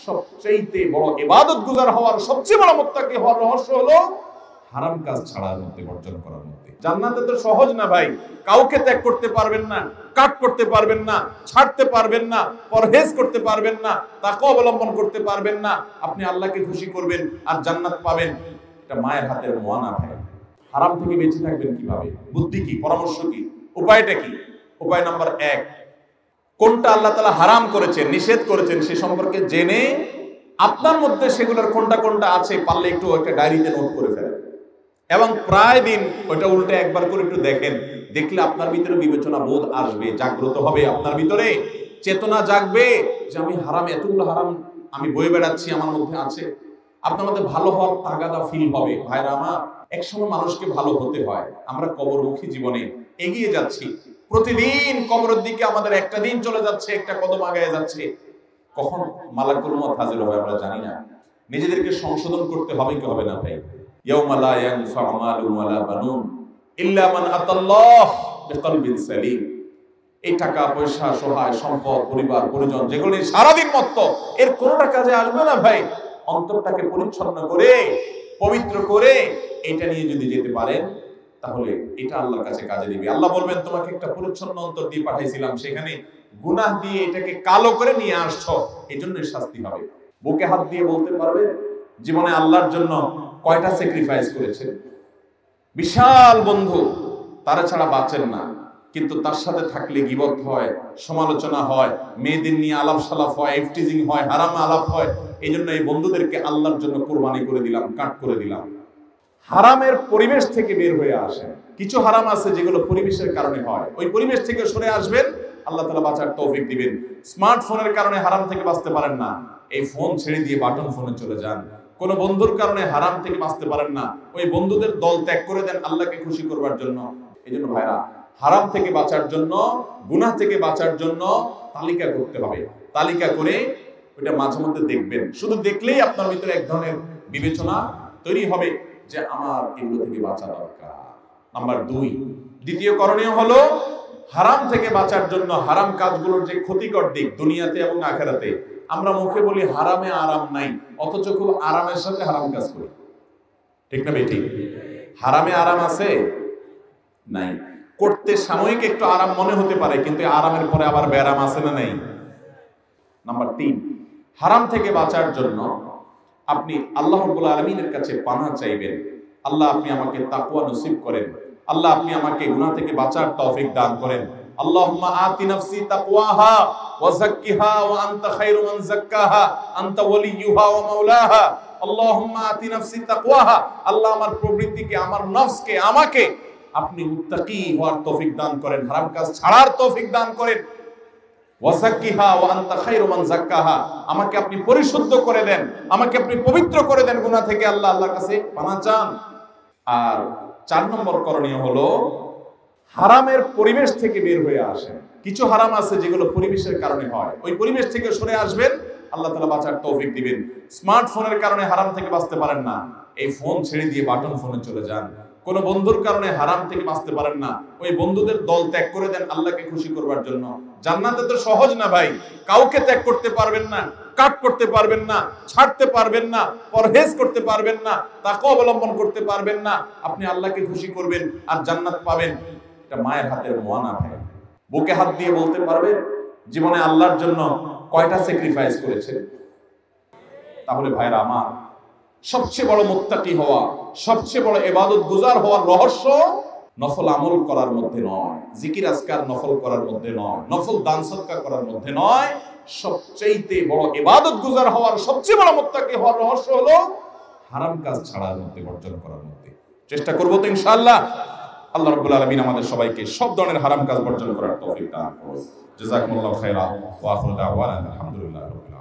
সবচেয়ে বড় ইবাদত গুজার হওয়ার, সবচেয়ে বড় মুত্তাকি হওয়ার রহস্য হলো হারাম কাজ ছাড়ার মধ্যে, বর্জন করার মধ্যে। জান্নাতে তো সহজ না ভাই, কাউকে ত্যাগ করতে পারবেন না, কাট করতে পারবেন না, ছাড়তে পারবেন না, পরহেজ করতে পারবেন না, তাকওয়া অবলম্বন করতে পারবেন না। আপনি আল্লাহকে খুশি করবেন আর জান্নাত পাবেন, এটা মায়ের হাতের মোয়ানা ভাই। হারাম থেকে বেঁচে থাকবেন কিভাবে? বুদ্ধি কি? পরামর্শ কি? উপায়টা কি? উপায় নাম্বার 1, কোনটা আল্লাহ তাআলা হারাম করেছেন, নিষেধ করেছেন, সে সম্পর্কে জেনে আপনার মধ্যে সেগুলোর কোনটা কোনটা আছে পারলে একটু একটা ডায়েরিতে নোট করে ফেলেন, এবং প্রায় দিন ওইটা উল্টে একবার করে একটু দেখেন। দেখলে আপনার ভিতরে বিবেচনা বোধ আসবে, জাগ্রত হবে, আপনার ভিতরে চেতনা জাগবে যে আমি হারাম, এতগুলো হারাম আমি বয়ে বেড়াচ্ছি, আমার মধ্যে আছে। আপনার মধ্যে ভালো হওয়ার তাগাদা ফিল হবে। ভাইরা আমার, একসময় মানুষকে ভালো হতে হয়। আমরা কবরমুখী জীবনে এগিয়ে যাচ্ছি, প্রতিদিন কবরের দিকে আমাদের একটা দিন চলে যাচ্ছে, একটা কদম আগায় যাচ্ছে। কখন মালাকুল মউত হাজির হবে আমরা জানি না। নিজেদেরকে সংশোধন করতে হবে কি হবে না ভাই? ইয়াউমা লা ইয়ানফাউ মালুন ওয়ালা বানুন ইল্লা মান আতাল্লাহ বিকলবিন সালিম। এই টাকা পয়সা, সহায় সম্পদ, পরিবার পরিজন যেগুলো সারাদিন মত্ত, এর কোনোটা কাজে আসবে না ভাই। অন্তরটাকে পরিচ্ছন্ন করে, পবিত্র করে এটা নিয়ে যদি যেতে পারেন, তাহলে এটা আল্লাহর কাছে কাজে দিবে। আল্লাহ বলবেন, তোমাকে একটা পরিচ্ছন্ন অন্তর দিয়ে পাঠাইছিলাম, সেখানে গুনাহ দিয়ে এটাকে কালো করে নিয়ে আসছো, এই জন্য শাস্তি হবে। বুকে হাত দিয়ে বলতে পারবে জীবনে আল্লাহর জন্য কয়টা স্যাক্রিফাইস করেছেন? বিশাল বন্ধু, তারা ছাড়া বাঁচেন না, কিন্তু তার সাথে থাকলে গীবত হয়, সমালোচনা হয়, মেয়েদের নিয়ে আলাপ সালাপ হয়, এফটিজিং হয়, হারাম আলাপ হয়। এই জন্য এই বন্ধুদেরকে আল্লাহর জন্য কোরবানি করে দিলাম, কাট করে দিলাম। হারামের পরিবেশ থেকে বের হয়ে আসেন। কিছু হারাম আছে যেগুলো পরিবেশের কারণে হয়, ওই পরিবেশ থেকে সরে আসবেন, আল্লাহ তাআলা বাঁচার তৌফিক দিবেন। স্মার্টফোনের কারণে হারাম থেকে বাঁচতে পারেন না, এই ফোন ছেড়ে দিয়ে বাটন ফোনে চলে যান। কোন বন্ধুর কারণে হারাম থেকে বাঁচতে পারেন না, ওই বন্ধুদের দল ত্যাগ করে দেন আল্লাহকে খুশি করবার জন্য। এই জন্য ভাইরা, হারাম থেকে বাঁচার জন্য, গুনাহ থেকে বাঁচার জন্য তালিকা করতে হবে। তালিকা করে ওইটা মাঝে মধ্যে দেখবেন। শুধু দেখলেই আপনার ভিতরে এক ধরনের বিবেচনা তৈরি হবে যে আমার এগুলো থেকে বাঁচা দরকার। নাম্বার 2, দ্বিতীয় করণীয় হলো হারাম থেকে বাঁচার জন্য হারাম কাজগুলোর যে ক্ষতিকর দিক দুনিয়াতে এবং আখিরাতে। আমরা মুখে বলি হারামে আরাম নাই, অথচ খুব আরামের সাথে হারাম কাজ করি। ঠিক না বেঠিক? হারামে আরাম আছে? নাই। করতে সাময়িক একটু আরাম মনে হতে পারে, কিন্তু আরামের পরে আবার ব্যারাম আছে না নাই? নাম্বার 3, হারাম থেকে বাঁচার জন্য আপনি আল্লাহ রাব্বুল আলামিনের কাছে পানাহ চাইবেন। আল্লাহ, আপনি আমাকে তাকওয়া নসিব করেন। আল্লাহ, আপনি আমাকে গুনাহ থেকে বাঁচার তৌফিক দান করেন। আল্লাহুম্মা আতি নাফসি তাকওয়াহা ওয়া যাক্কিহা ওয়া আনতা খায়রু মান যাক্কাহা আনতা ওয়ালিয়ুহা ওয়া মাওলাহা। আল্লাহুম্মা আতি নাফসি তাকওয়াহা, আল্লাহ আমার প্রবৃত্তিকে, আমার নফসকে, আমাকে আপনি মুত্তাকি হওয়ার তৌফিক দান করেন, হারাম কাজ ছাড়ার তৌফিক দান করেন। ওয়া যাক্কিহা ওয়া আনতা খায়রু মান যাক্কাহা, আমাকে আপনি পরিশুদ্ধ করে দেন, আমাকে আপনি পবিত্র করে দেন গুনাহ থেকে। আল্লাহর কাছে পানাহ চান। আর 4 নম্বর করণীয় হলো হারামের পরিবেশ থেকে বের হয়ে আসেন। কিছু হারাম আছে যেগুলো পরিবেশের কারণে হয়, ওই পরিবেশ থেকে সরে আসবেন, আল্লাহ তাআলা বাঁচার তৌফিক দিবেন। স্মার্টফোনের কারণে হারাম থেকে বাঁচতে পারেন না, এই ফোন ছেড়ে দিয়ে বাটন ফোনে চলে যান। কোন বন্ধুর কারণে হারাম থেকে বাঁচতে পারেন না, ওই বন্ধুদের দল ত্যাগ করে দেন আল্লাহকে খুশি করবার জন্য। জান্নাতে তো সহজ না ভাই, কাউকে ত্যাগ করতে পারবেন না, কাট করতে পারবেন না, ছাড়তে পারবেন না, পরহেজ করতে পারবেন না, তাকওয়া অবলম্বন করতে পারবেন না। আপনি আল্লাহকে খুশি করবেন আর জান্নাত পাবেন, এটা মায়ের হাতের মোয়ানা ভাই। বুকে হাত দিয়ে বলতে পারবে জীবনে আল্লাহর জন্য কয়টা স্যাক্রিফাইস করেছেন? তাহলে ভাইরা আমার, সবচেয়ে বড় মুত্তাকি হওয়া, সবচেয়ে বড় ইবাদত গুজার হওয়ার রহস্য নফল আমল করার মধ্যে নয়, জিকির আজকার নফল করার মধ্যে নয়, নফল দান সদকা করার মধ্যে নয়। সবচেয়ে বড় ইবাদত গুজার হওয়ার, সবচেয়ে বড় মুত্তাকি হওয়ার রহস্য হলো হারাম কাজ ছাড়ার মধ্যে, বর্জন করার মধ্যে। চেষ্টা করব তো ইনশাআল্লাহ। আল্লাহ রাব্বুল আলামিন আমাদের সবাইকে সব ধরনের হারাম কাজ বর্জন করার তৌফিক দান করুন। জাযাকুমুল্লাহু খাইরান ওয়া আখিরু দাওয়ানা আলহামদুলিল্লাহি রাব্বিল আলামিন।